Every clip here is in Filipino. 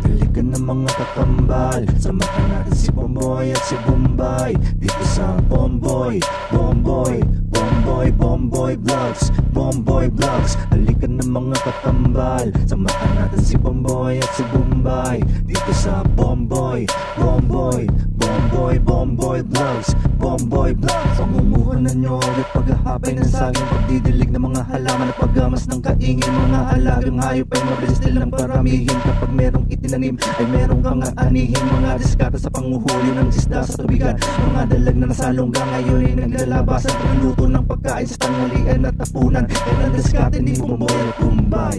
Dalikan ng mga kakambal, samahan natin si Bomboy at si Bombay dito sa Bomboy, Bomboy, Bomboy, Bomboy Vlogs, Bomboy Vlogs. Dalikan ng mga kakambal, samahan natin si Bomboy at si Bombay dito sa Bomboy, Bomboy, Bomboy, Bomboy Vlogs, Bomboy Vlogs. Pamumuhunan nyo ulit paghahapay ng saging, pagdidilig ng mga halaman at paggamas ng kaingin. Mga alagang hayop ay mabilis nilang paramihin. Kapag merong itinanim ay merong kang aanihin. Mga diskata sa panguhuli ng isda sa tubigan, mga dalag na nasalongga ngayon ay naglalabasan. Pagluto ng pagkain sa tanghalian at tapunan, yan ang diskate ni Bomboy at Bombay.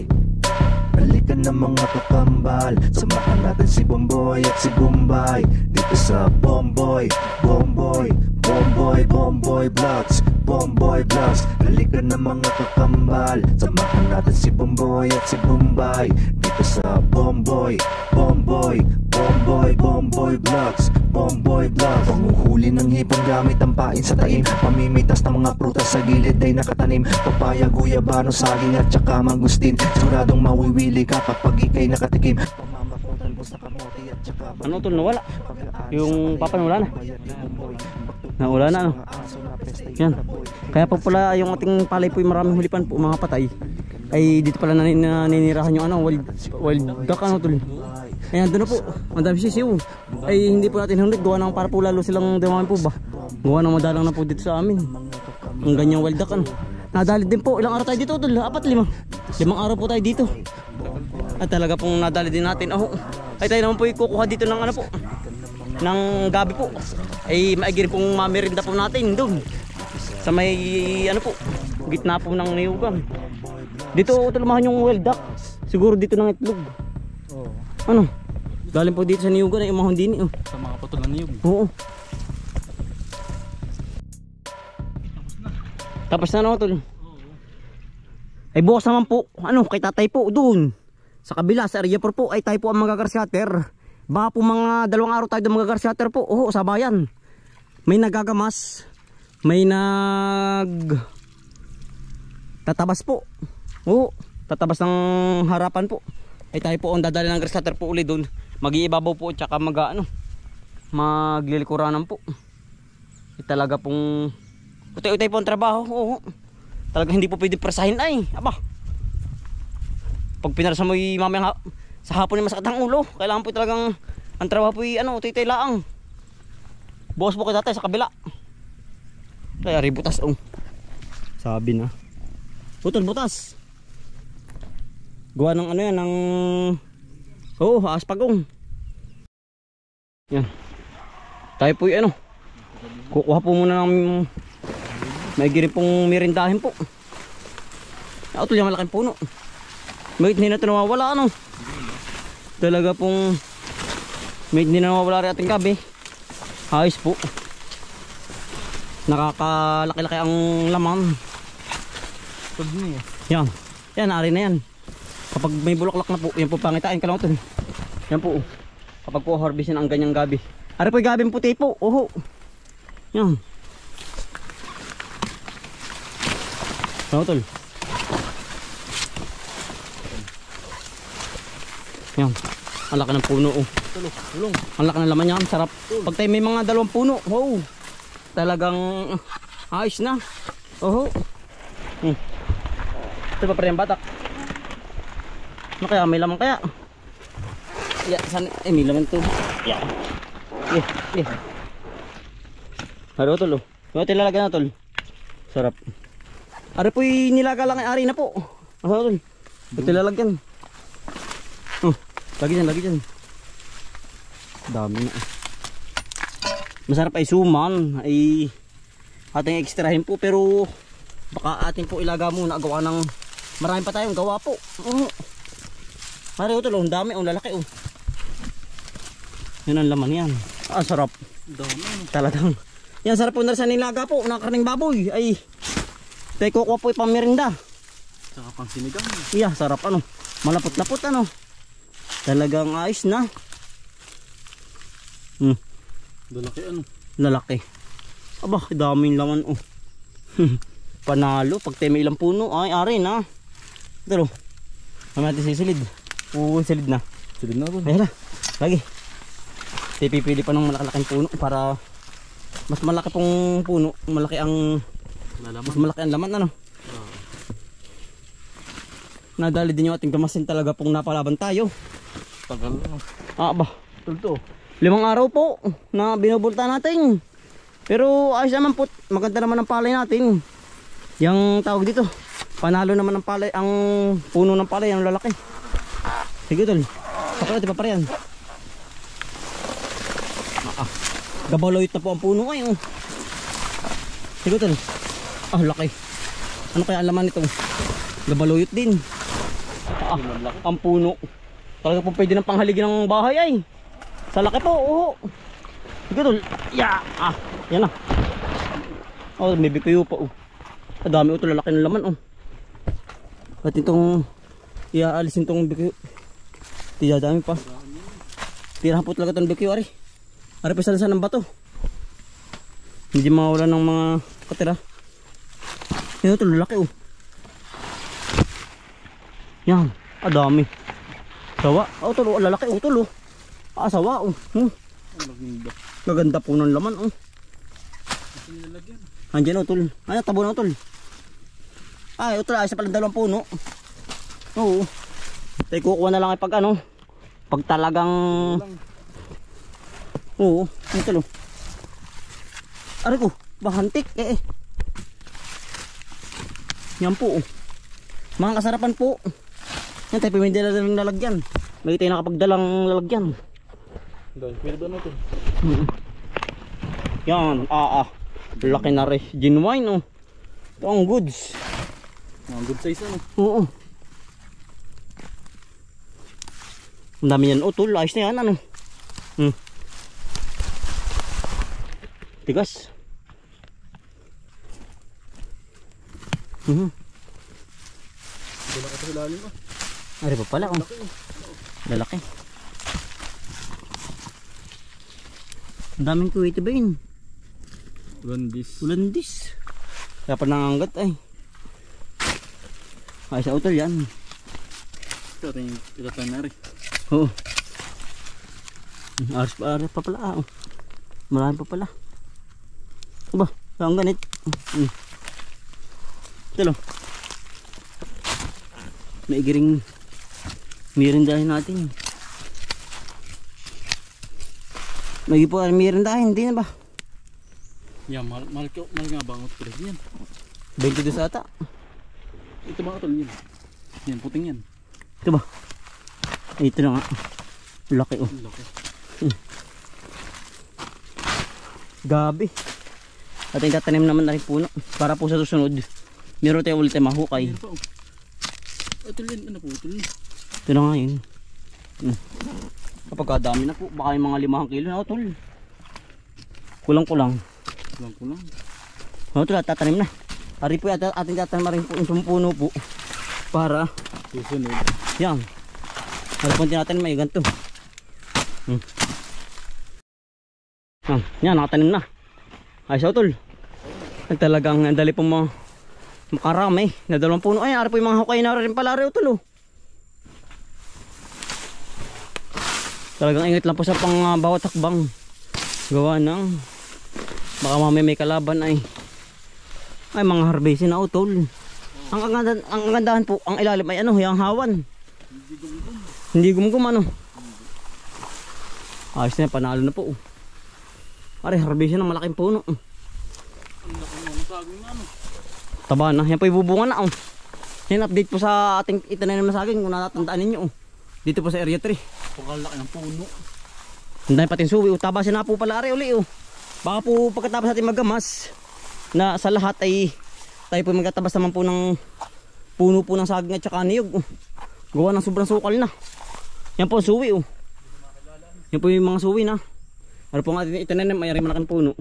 Balikan ng mga kakambal, samahan natin si Bomboy at si Bombay dito sa Bomboy, Bomboy, Bomboy, Bomboy Vlogs, Bomboy Vlogs. Balikan ng mga kakambal, samahan natin si Bomboy at si Bombay dito sa Bomboy, Bomboy, Bomboy, Bomboy Vlogs, Bomboy Vlogs. Panguhuli ng hipon gamit ang pain sa taim, pamimitas ng mga prutas sa gilid ay nakatanim. Papaya, guyabano, saging at saka mangustin, siguradong mawiwili ka kapag ikay nakatikim. Pamamakotan mo sa kamote at saka ano tol, nawala yung papa, wala na, nawala na ano. Yan, kaya po pala yung ating palay po yung maraming hulipan po mga patay ay dito pala naninirahan yung ano, wild duck ano tol. Ayan, doon na po, ang dami sisiw. Ay hindi po natin hunod, gawa ng para po lalo silang dumami po ba, gawa ng madalang na po dito sa amin ang ganyang wild duck ano. Nadali din po, ilang araw tayo dito tol, 4-5 araw po tayo dito. At talaga pong nadali din natin. Oh, ay tayo naman po ikukuha dito ng ano po, ng gabi po. Ay maigiri pong mamerinda po natin doon sa may ano po, gitna po ng niyugan. Dito tulumahan yung wild duck, siguro dito ng itlog. Ano, galing po dito sa niyugan ay umahon din sa mga putol na niyug. Oo. Tapos na ano tol? Ay bukas naman po, ano, kay tatay po doon sa kabila, sa area po ay tayo po ang magagar-scatter. Baka po mga 2 araw tayo doon magagar-scatter po. Oo, sa bayan. May nagagamas, may tatabas po. Oo, tatabas ng harapan po. Ay tayo po ang dadali ng gar-scatter po uli doon. Mag-iibabaw po tsaka maglilikuran po. Ay talaga pong utay-utay po ang trabaho. Oo. Talaga hindi po pwede presahin ay. Aba. Pag pinarasa mo mamayang sa hapon ay masakit ang ulo. Kailangan po talagang ang trabaho po ano, utay-utay laang. Bukas po kay tatay sa kabila. Kaya ributas oh. Sabi na. Putol butas. Gawa ng ano yan, ng aspagong. Yan. Tayo po ano, kukuha po muna ng maigiri pong merindahin po. Ito yung malaking puno. May hindi na ito nawawala ano. Talaga pong may hindi na nawawala rin ating gabi. Ayos po. Nakakalaki-laki ang laman. Yan. Yan, ari na yan. Kapag may bulaklak na po, yan po pangitain ka lang ito. Yan po. Kapag po harvestin ang ganyang gabi. Ari po yung gabing puti po. Oho. Yan. Ano tol? Yan. Ang laki ng puno oh. Tulong. Ang laki ng laman yan. Sarap. Pag tayo may mga 2 puno. Wow. Talagang ayos na. Oho. Ito pa rin yung batak. Ano kaya? May laman kaya? Yeah, sana, may laman to. Yeah. Haro tol oh. Ito ilalagay na tol. Sarap. Ari po nilaga lang ay ari na po. Ano tol? Ito ilalagyan. Lagi dyan. Dami na. Masarap ay suman. Ay ating ekstrahin po. Pero baka ating po ilaga muna. Gawa ng marami pa tayong gawa po. Ari ito ang dami. Ang lalaki oh. Yan ang laman yan. Sarap. Dami. Talagang. Yan sarap po na sa nilaga po. Nakakarning baboy. Ay tayo kukuha po ipamirinda. Saka pang sinigang. Yeah, sarap ano. Malapot-lapot ano. Talagang ayos na. Lalaki ano. Lalaki. Aba, daming laman oh. Panalo. Pag tayo may ilang puno. Ay, ari na. Ito lo. Mamaya natin sisilid. Silid na. Silid na ito. Ayan na. Lagi. Pipili pa ng malaki-laking puno para mas malaki pong puno. Mas malaki ang laman ano. Nadali din yung ating kamasin talaga pong napalaban tayo. Tagal na. Ba. Ito. 5 araw po na binubulta natin. Pero ayos naman po. Maganda naman ang palay natin. Yung tawag dito. Panalo naman ang palay. Ang puno ng palay. Ang lalaki. Sige tol. Kapag natin paparayan. Gabaloyot na po ang puno ay. Sige tol. Laki. Ano kaya ang laman nito? Gabaloyot din. Ang puno. Talaga po pwede ng panghaligi ng bahay ay. Sa laki po. Sige tol. Yan na. May bikuyo pa. Ang dami ito, lalaki ng laman. At itong iaalisin itong bikuyo. Dami pa. Tirahan po talaga itong bikuyo. Ari pa sa ng bato. Hindi mawala ng mga katira. Yan ito, lalaki. Yan. Dami. Sawa. Ito, lalaki. Ito, sawa. Maganda po ng laman. Andiyan tol. Tabo na tol. Utol, ayos na pala 2 puno. Oo. Tayo kukuha na lang pag pag talagang ito Aray ko, bahantik Yan po mga kasarapan po. Yan tayo pumindala ng lalagyan. May tayo nakapagdalang lalagyan. Pwede ba natin? Yan, laki na rin. Genuine Ito ang goods. Mga good size Oo. Ang dami yan utol. Ayos na yan Tigas. Wala ka sa ilalim Ari pa pala Lalaki. Ang daming kuwiti ba yun? Ulandis. Kaya pa nangangat ay. Ay sa utol yan. Ito tayo na rin. Oo. Aras pa pala Marami pa pala. Ang ganit. Ito lang. Maigiring mirindahin natin. May po mirindahin, hindi na ba? Yan, mahal nga ba ang utol yan? 22 ata. Ito ba utol yan? Yan, puting yan. Ito ba? Ito na nga. Laki Laki. Gabi. At yung tatanim naman na rin puno. Para po sa susunod. Meron tayo ulit tayo mahukay. Utol yan, ano po utol yan? Ito na nga yun. Kapag dami na po, baka yung mga 5 kilo na utol. Kulang-kulang. Utol, tatanim na. Ari po ating tatanim na rin po yung puno po. Para susunod. Yan. Ari po natin may ganito. Yan, nakatanim na. Ay sa utol. Talagang dali po makarami na 2 puno. Ay, ari po yung mga hukay na rin pala rin utol. Talagang ingat lang po sa bawat hakbang. Gawa ng baka mamaya may kalaban ay mga harvestin na utol. Ang gandahan po, ang ilalim ay yung hawan. Hindi gumgum Ayos na, panalo na po. Ari, harvestin ng malaking puno. Taba na, yan po ibubunga na Yan, update po sa ating itanim na saging kung natatandaan ninyo dito po sa area 3. Pagkalaki ng puno. Ang dami pating suwi. Tabasin na po pala ari uli. Baka po pagkatapos natin magamas na sa lahat ay tayo po magkatabas naman po ng puno po ng saging at saka niyog. Gawa ng sobrang sukal na. Yan po ang suwi. Yan po yung mga suwi na. Ano po nga itanim ay rin malaking puno.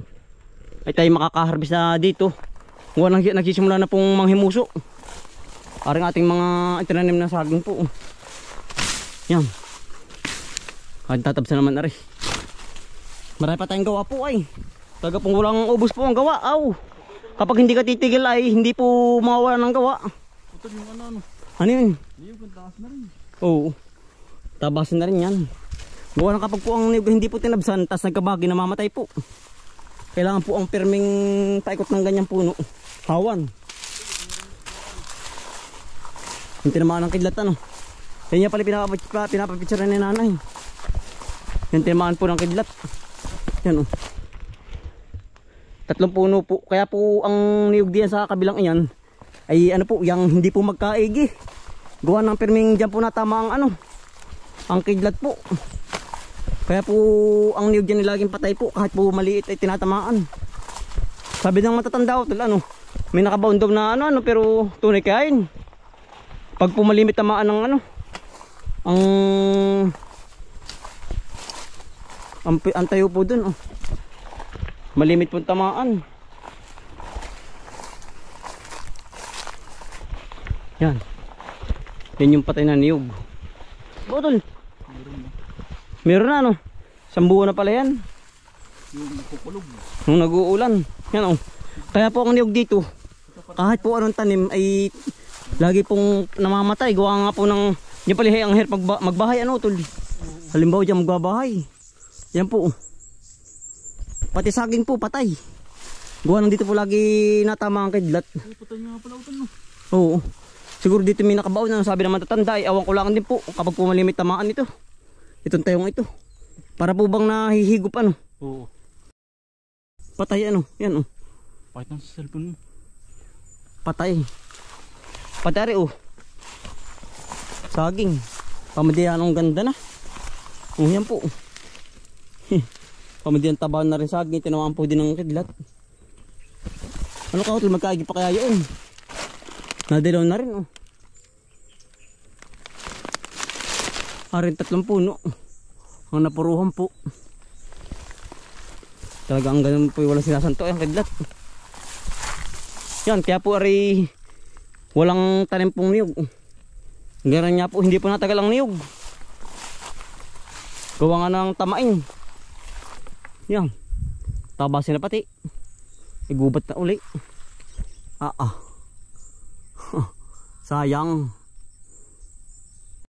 Ay tayo makakaharbis na dito. Gawa nagsisimula na pong manghimuso. Aring ating mga itanim na saging po. Yan. Tatabsa naman na rin. Marami pa tayong gawa po ay. Talaga pong walang ubos po ang gawa. Kapag hindi ka titigil ay hindi po mawawala ng gawa. Ito yung Ano yun? Niyog, ang taas na rin. Oo. Tabasin na rin yan. Gawa ng kapag po ang niyog hindi po tinabsan, tas nagkabagi, namamatay po. Kailangan po ang pirming paikot ng ganyang puno. Hawan. Yung tinamaan ng kidlat ano. Yan niya pala pinapapicture ni nanay. Yung tinamaan po ng kidlat. Yan o. 3 puno po. Kaya po ang niyog diyan sa kabilang iyan ay ano po, yung hindi po magkaigi. Gawa ng pirming dyan po natama ang ano, ang kidlat po. Kaya po ang niyog dyan laging patay po kahit po maliit ay tinatamaan. Sabi ng matatanda ko, ano, may nakabound daw na ano pero tunay kain. Pag po malimit tamaan ng ano, ang tayo po dun, oh. Malimit po tamaan. Yan. Yan yung patay na niyog. Botol. Meron na no. 1 buwan na pala yan. Yung nagkukulog. Nung nag-uulan. Yan oh. Kaya po ang niyog dito, kahit po anong tanim ay lagi pong namamatay. Gawa nga po ng yung palihay ang hirap magbahay ano tol. Halimbawa dyan magbabahay. Yan po. Pati saging po patay. Gawa nang dito po lagi natama ang kidlat. Ay, patay nga pala utan mo. Oo. Siguro dito may nakabaon na sabi naman tatanda ay awan ko lang din po kapag po malimit tamaan ito. Itong tayong ito. Para po bang nahihigop ano? Oo. Patay ano? Yan oh. Pakit lang sa cellphone mo. Patay. Patay oh. Saging. Pamadiyan ang ganda na. Yan po. Pamadiyan taba na rin saging. Tinamaan po din ng kidlat. Ano ka utol? Magkaagi pa kaya yun? Nadilaw na rin oh. Arin 3 puno. Ang napuruhan po. Talaga ang ganun po walang sinasanto ang kidlat. Yan kaya po ari walang tanim pong niyog. Ganyan niya po hindi po natagal ang niyog. Gawa nga ng tamain. Yan. Tabasin na pati. Igubat na uli. Sayang.